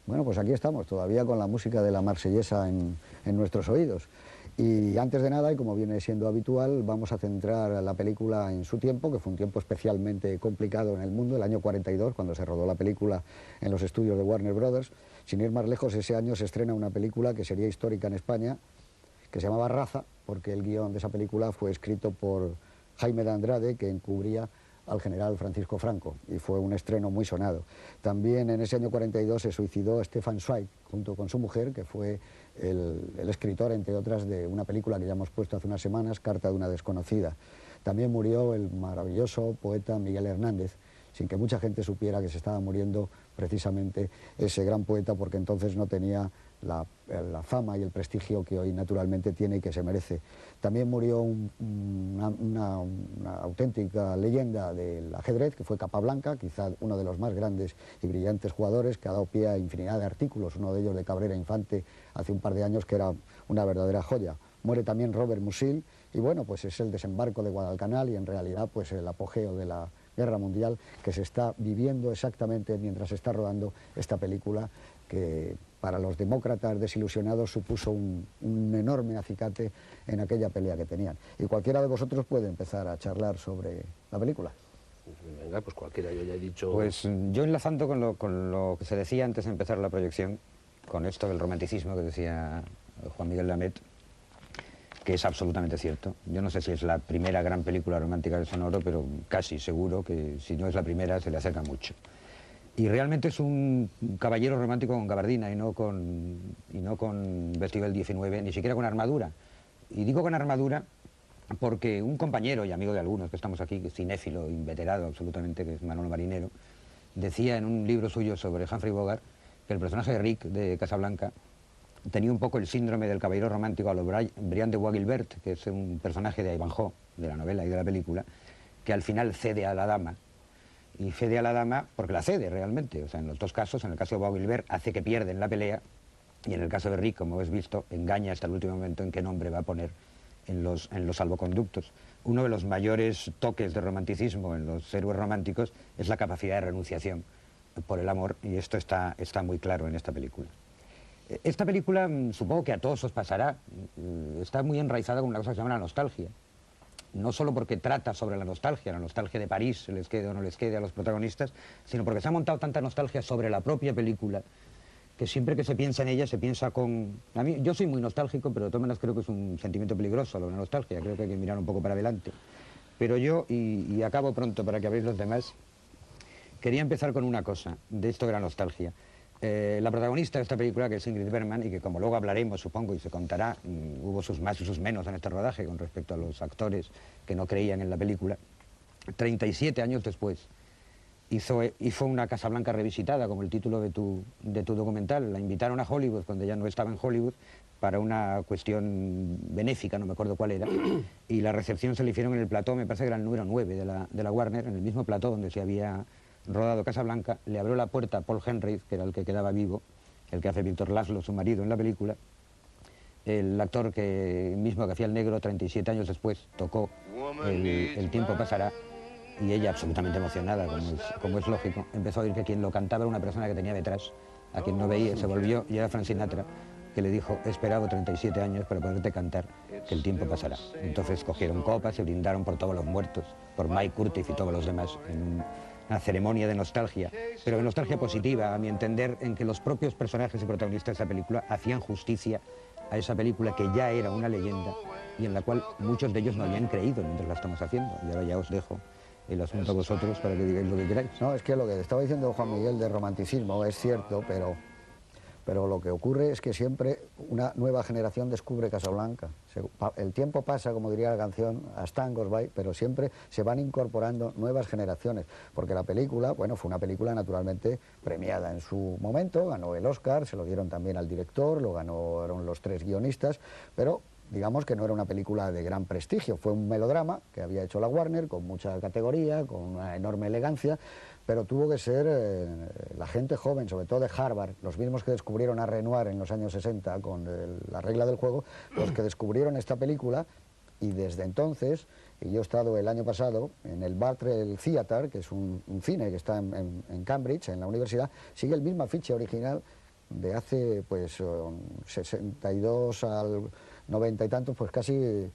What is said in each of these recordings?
Bueno, pues aquí estamos, todavía con la música de la Marsellesa en nuestros oídos. Y antes de nada, y como viene siendo habitual, vamos a centrar la película en su tiempo, que fue un tiempo especialmente complicado en el mundo, el año 42, cuando se rodó la película en los estudios de Warner Brothers. Sin ir más lejos, ese año se estrena una película que sería histórica en España, que se llamaba Raza, porque el guión de esa película fue escrito por Jaime de Andrade, que encubría al general Francisco Franco, y fue un estreno muy sonado. También en ese año 42 se suicidó Stefan Zweig, junto con su mujer, que fue el escritor, entre otras, de una película que ya hemos puesto hace unas semanas, Carta de una desconocida. También murió el maravilloso poeta Miguel Hernández, sin que mucha gente supiera que se estaba muriendo precisamente ese gran poeta, porque entonces no tenía la fama y el prestigio que hoy naturalmente tiene y que se merece. También murió una auténtica leyenda del ajedrez, que fue Capablanca, quizá uno de los más grandes y brillantes jugadores, que ha dado pie a infinidad de artículos, uno de ellos de Cabrera Infante hace un par de años, que era una verdadera joya. Muere también Robert Musil, y bueno, pues es el desembarco de Guadalcanal y en realidad pues el apogeo de la Guerra Mundial que se está viviendo exactamente mientras se está rodando esta película, que para los demócratas desilusionados supuso un enorme acicate en aquella pelea que tenían. Y cualquiera de vosotros puede empezar a charlar sobre la película. Venga, pues cualquiera, yo ya he dicho... Pues yo enlazando con lo que se decía antes de empezar la proyección, con esto del romanticismo que decía Juan Miguel Lamet, que es absolutamente cierto. Yo no sé si es la primera gran película romántica de Sonoro, pero casi seguro que si no es la primera se le acerca mucho. Y realmente es un caballero romántico con gabardina y no con vestido del 19, ni siquiera con armadura. Y digo con armadura porque un compañero y amigo de algunos que estamos aquí, que es cinéfilo, inveterado absolutamente, que es Manolo Marinero, decía en un libro suyo sobre Humphrey Bogart que el personaje de Rick de Casablanca tenía un poco el síndrome del caballero romántico a lo Brian de Bois Guilbert, que es un personaje de Ivanhoe, de la novela y de la película, que al final cede a la dama. Y cede a la dama porque la cede realmente. O sea, en los dos casos, en el caso de Bois Guilbert, hace que pierden la pelea, y en el caso de Rick, como habéis visto, engaña hasta el último momento en qué nombre va a poner en los salvoconductos. Uno de los mayores toques de romanticismo en los héroes románticos es la capacidad de renunciación por el amor, y esto está muy claro en esta película. Esta película, supongo que a todos os pasará, está muy enraizada con una cosa que se llama la nostalgia. No solo porque trata sobre la nostalgia de París, les quede o no les quede a los protagonistas, sino porque se ha montado tanta nostalgia sobre la propia película, que siempre que se piensa en ella se piensa con... A mí, yo soy muy nostálgico, pero de todas maneras creo que es un sentimiento peligroso la nostalgia, creo que hay que mirar un poco para adelante. Pero yo, y acabo pronto para que habléis los demás, quería empezar con una cosa, de esto de la nostalgia. La protagonista de esta película, que es Ingrid Bergman, y que como luego hablaremos, supongo, y se contará, hubo sus más y sus menos en este rodaje con respecto a los actores que no creían en la película, 37 años después hizo una Casablanca revisitada, como el título de tu documental. La invitaron a Hollywood cuando ya no estaba en Hollywood para una cuestión benéfica, no me acuerdo cuál era, y la recepción se le hicieron en el plató, me parece que era el número 9 de la Warner, en el mismo plató donde se había rodado Casablanca. Le abrió la puerta a Paul Henry, que era el que quedaba vivo, el que hace Víctor Laszlo, su marido, en la película, el actor mismo que hacía el negro 37 años después tocó El tiempo pasará, y ella, absolutamente emocionada, como es lógico, empezó a oír que quien lo cantaba era una persona que tenía detrás, a quien no veía, se volvió, y era Frank Sinatra, que le dijo: he esperado 37 años para poderte cantar que el tiempo pasará. Entonces cogieron copas, se brindaron por todos los muertos, por Mike Curtis y todos los demás, en una ceremonia de nostalgia, pero de nostalgia positiva, a mi entender, en que los propios personajes y protagonistas de esa película hacían justicia a esa película que ya era una leyenda y en la cual muchos de ellos no habían creído mientras la estamos haciendo. Y ahora ya os dejo el asunto a vosotros para que digáis lo que queráis. No, es que lo que estaba diciendo Juan Miguel de romanticismo es cierto, pero lo que ocurre es que siempre una nueva generación descubre Casablanca. El tiempo pasa, como diría la canción, a Stan goes by, pero siempre se van incorporando nuevas generaciones, porque la película, bueno, fue una película naturalmente premiada en su momento, ganó el Oscar, se lo dieron también al director, lo ganaron los 3 guionistas, pero digamos que no era una película de gran prestigio, fue un melodrama que había hecho la Warner con mucha categoría, con una enorme elegancia, pero tuvo que ser la gente joven, sobre todo de Harvard, los mismos que descubrieron a Renoir en los años 60 con La regla del juego, los que descubrieron esta película, y desde entonces, y yo he estado el año pasado en el Bartrell Theatre, que es un cine que está en Cambridge, en la universidad, sigue el mismo afiche original de hace pues 62 al 90 y tantos, pues casi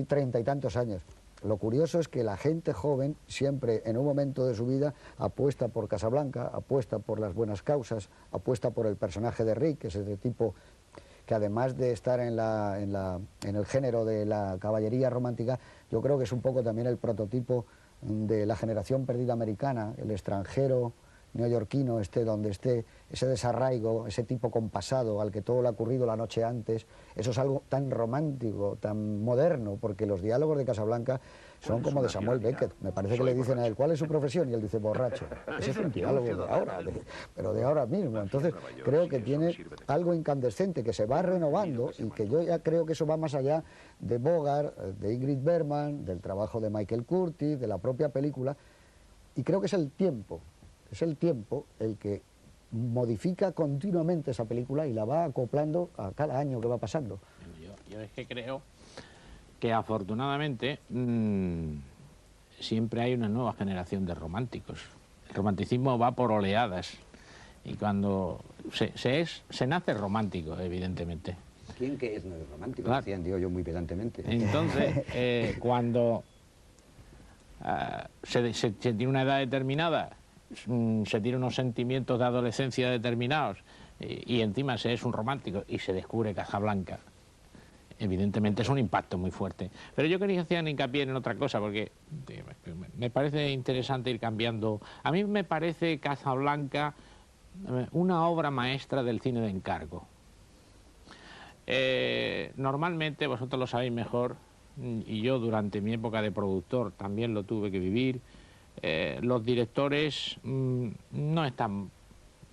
30 y tantos años. Lo curioso es que la gente joven siempre en un momento de su vida apuesta por Casablanca, apuesta por las buenas causas, apuesta por el personaje de Rick, que es ese tipo que además de estar en el género de la caballería romántica, yo creo que es un poco también el prototipo de la generación perdida americana, el extranjero neoyorquino, esté donde esté, ese desarraigo, ese tipo compasado al que todo le ha ocurrido la noche antes. Eso es algo tan romántico, tan moderno, porque los diálogos de Casablanca son como de Samuel Beckett. Me parece que le dicen a él, ¿cuál es su profesión? Y él dice, borracho. Ese es un diálogo de ahora, pero de ahora mismo. Entonces creo que tiene algo incandescente, que se va renovando, y que yo ya creo que eso va más allá de Bogart, de Ingrid Bergman, del trabajo de Michael Curtiz, de la propia película, y creo que es el tiempo el que modifica continuamente esa película y la va acoplando a cada año que va pasando. Yo es que creo que afortunadamente siempre hay una nueva generación de románticos. El romanticismo va por oleadas y cuando se nace romántico, evidentemente. ¿Quién que es no es romántico? Claro. Decían, digo yo muy pedantemente. Entonces, cuando se tiene una edad determinada, se tiene unos sentimientos de adolescencia determinados y encima se es un romántico y se descubre Casablanca, evidentemente es un impacto muy fuerte. Pero yo quería hacer hincapié en otra cosa porque me parece interesante ir cambiando. A mí me parece Casablanca una obra maestra del cine de encargo. Normalmente, vosotros lo sabéis mejor, y yo durante mi época de productor también lo tuve que vivir, los directores no están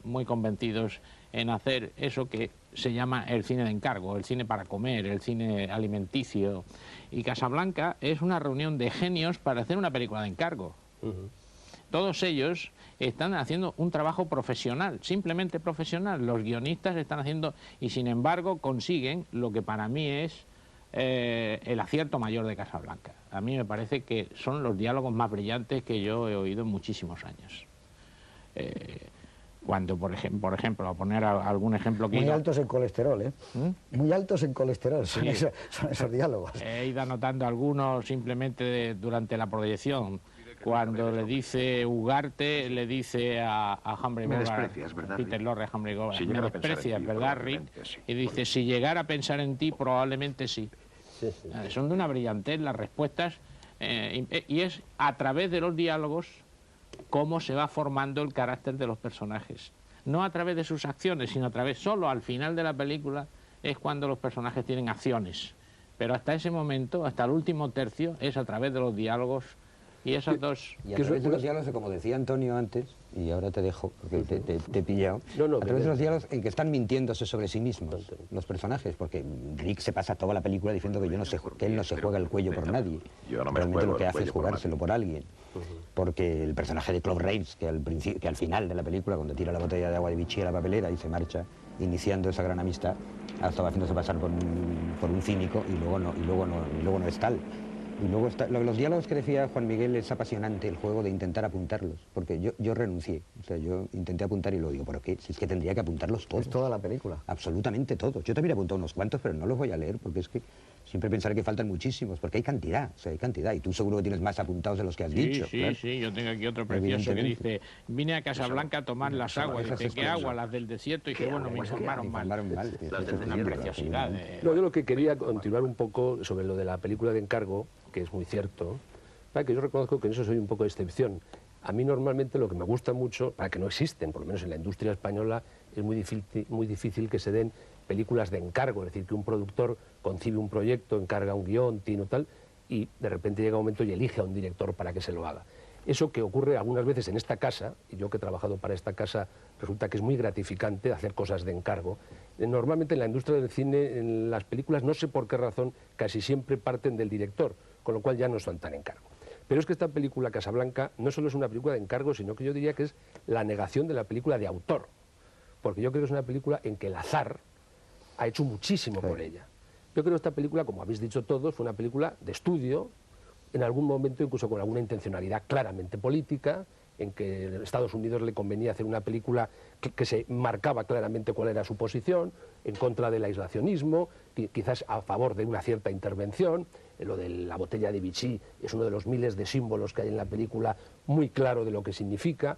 muy convencidos en hacer eso que se llama el cine de encargo, el cine para comer, el cine alimenticio. Y Casablanca es una reunión de genios para hacer una película de encargo. Todos ellos están haciendo un trabajo profesional, simplemente profesional. Los guionistas están haciendo, y sin embargo consiguen lo que para mí es el acierto mayor de Casablanca. A mí me parece que son los diálogos más brillantes que yo he oído en muchísimos años. Cuando, por ejemplo, a poner algún ejemplo que... Muy altos en colesterol, ¿eh? Muy altos en colesterol, son esos diálogos. He ido anotando algunos simplemente durante la proyección. Cuando le dice Ugarte, le dice a Humphrey Bogart, Peter Lorre, Humphrey Bogart, me desprecias, ¿verdad, Rick? Y dice, si llegara a pensar en ti, probablemente sí. Son de una brillantez las respuestas, y es a través de los diálogos cómo se va formando el carácter de los personajes. No a través de sus acciones, sino a través, solo al final de la película, es cuando los personajes tienen acciones. Pero hasta ese momento, hasta el último tercio, es a través de los diálogos. Y esas dos... Y a través de los diálogos, como decía Antonio antes, y ahora te dejo, porque te he pillado, a través de los diálogos en que están mintiéndose sobre sí mismos, los personajes, porque Rick se pasa toda la película diciendo que, que él no se juega el cuello por nadie. Realmente lo que hace es jugárselo por alguien. Porque el personaje de Claude Rains, que al final de la película, cuando tira la botella de agua de Vichy a la papelera y se marcha, iniciando esa gran amistad, estaba haciéndose pasar por un cínico y luego no es tal. Y luego los diálogos que decía Juan Miguel, es apasionante el juego de intentar apuntarlos, porque yo renuncié, o sea, yo intenté apuntar y lo digo, ¿pero qué? Si es que tendría que apuntarlos todos. Es toda la película. Absolutamente todos. Yo también he apuntado unos cuantos, pero no los voy a leer, porque es que siempre pensaré que faltan muchísimos, porque hay cantidad, o sea, hay cantidad, y tú seguro que tienes más apuntados de los que has dicho. Sí, claro. Sí, yo tengo aquí otro precioso que dice, vine a Casablanca a tomar las aguas, dice, ¿qué agua? Las del desierto, y que bueno, me informaron mal. Una preciosidad. No, yo lo que quería continuar un poco sobre lo de la película de encargo, que es muy cierto, para que yo reconozco que en eso soy un poco de excepción. A mí normalmente lo que me gusta mucho, para que no existen, por lo menos en la industria española, es muy difícil que se den películas de encargo, es decir, que un productor concibe un proyecto, encarga un guión, tino tal, y de repente llega un momento y elige a un director para que se lo haga. Eso que ocurre algunas veces en esta casa, y yo que he trabajado para esta casa, resulta que es muy gratificante hacer cosas de encargo. Normalmente en la industria del cine, en las películas, no sé por qué razón, casi siempre parten del director, con lo cual ya no son tan encargo. Pero es que esta película, Casablanca, no solo es una película de encargo, sino que yo diría que es la negación de la película de autor. Porque yo creo que es una película en que el azar ha hecho muchísimo por ella. Yo creo que esta película, como habéis dicho todos, fue una película de estudio, en algún momento incluso con alguna intencionalidad claramente política, en que a Estados Unidos le convenía hacer una película que se marcaba claramente cuál era su posición, en contra del aislacionismo, quizás a favor de una cierta intervención. Lo de la botella de Vichy es uno de los miles de símbolos que hay en la película, muy claro de lo que significa,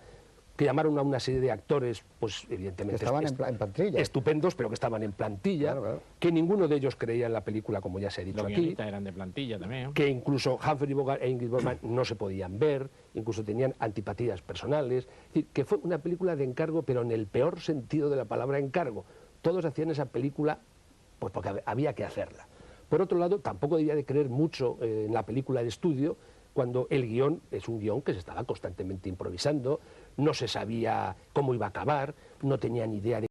que llamaron a una serie de actores, pues evidentemente... Que estaban en plantilla. Estupendos, pero que estaban en plantilla, claro. Que ninguno de ellos creía en la película, como ya se ha dicho Los aquí. guionistas eran de plantilla también. Que incluso Humphrey Bogart e Ingrid Bergman no se podían ver, incluso tenían antipatías personales. Es decir, que fue una película de encargo, pero en el peor sentido de la palabra encargo. Todos hacían esa película pues porque había que hacerla. Por otro lado, tampoco debía de creer mucho en la película de estudio, cuando el guión es un guión que se estaba constantemente improvisando, no se sabía cómo iba a acabar, no tenía ni idea de